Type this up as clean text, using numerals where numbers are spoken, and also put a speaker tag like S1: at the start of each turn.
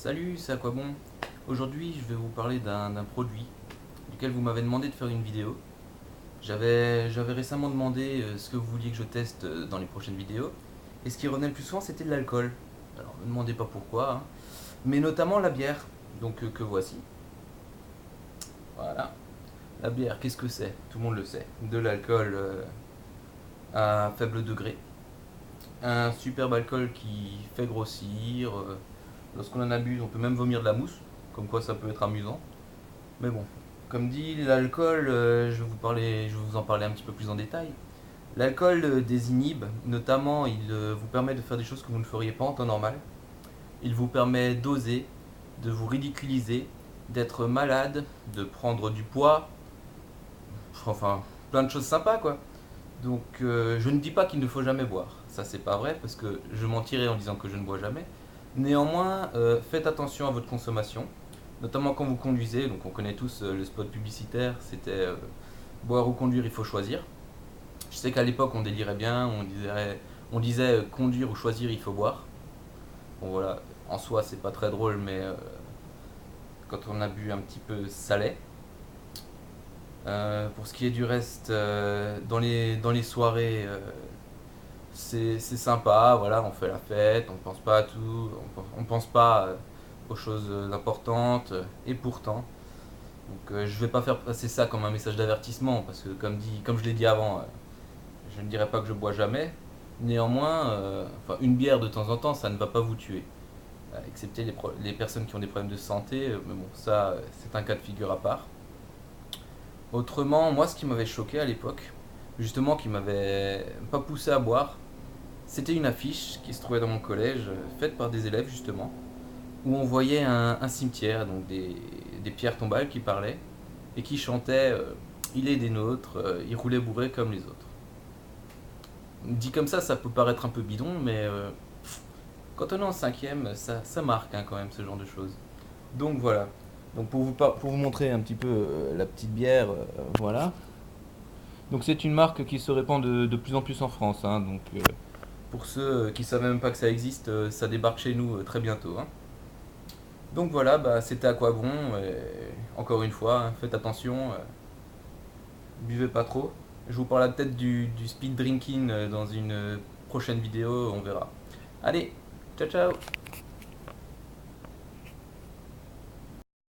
S1: Salut, c'est à quoi bon? Aujourd'hui, je vais vous parler d'un produit duquel vous m'avez demandé de faire une vidéo. J'avais récemment demandé ce que vous vouliez que je teste dans les prochaines vidéos. Et ce qui revenait le plus souvent, c'était de l'alcool. Alors, ne me demandez pas pourquoi, hein. Mais notamment la bière. Donc, que voici. Voilà. La bière, qu'est-ce que c'est? Tout le monde le sait. De l'alcool à faible degré. Un superbe alcool qui fait grossir. Lorsqu'on en abuse, on peut même vomir de la mousse. Comme quoi, ça peut être amusant. Mais bon, comme dit, l'alcool, je vais vous en parler un petit peu plus en détail. L'alcool désinhibe, notamment il vous permet de faire des choses que vous ne feriez pas en temps normal. Il vous permet d'oser, de vous ridiculiser, d'être malade, de prendre du poids, enfin plein de choses sympas quoi. Donc je ne dis pas qu'il ne faut jamais boire, ça c'est pas vrai parce que je mentirais en disant que je ne bois jamais. Néanmoins, faites attention à votre consommation, notamment quand vous conduisez. Donc on connaît tous le spot publicitaire, c'était boire ou conduire, il faut choisir. Je sais qu'à l'époque on délirait bien, on disait conduire ou choisir, il faut boire. Bon voilà, en soi c'est pas très drôle, mais quand on a bu un petit peu, ça l'est. Pour ce qui est du reste, dans les soirées, c'est sympa, voilà, on fait la fête, on pense pas à tout, on pense pas aux choses importantes, et pourtant. Donc je vais pas faire passer ça comme un message d'avertissement, parce que comme je l'ai dit avant, je ne dirais pas que je bois jamais. Néanmoins, enfin, une bière de temps en temps, ça ne va pas vous tuer. Excepté les personnes qui ont des problèmes de santé, mais bon, ça, c'est un cas de figure à part. Autrement, moi, ce qui m'avait choqué à l'époque, justement, qui m'avait pas poussé à boire, c'était une affiche qui se trouvait dans mon collège, faite par des élèves justement, où on voyait un cimetière, donc des pierres tombales qui parlaient, et qui chantaient Il est des nôtres, il roulait bourré comme les autres. Dit comme ça peut paraître un peu bidon, mais quand on est en cinquième, ça marque hein, quand même ce genre de choses. Donc voilà. Donc pour vous montrer un petit peu la petite bière, voilà. Donc c'est une marque qui se répand de plus en plus en France, hein, donc pour ceux qui ne savaient même pas que ça existe, ça débarque chez nous très bientôt, hein. Donc voilà, bah, c'était à quoi bon. Encore une fois, hein, faites attention, buvez pas trop. Je vous parle peut-être du speed drinking dans une prochaine vidéo, on verra. Allez, ciao ciao.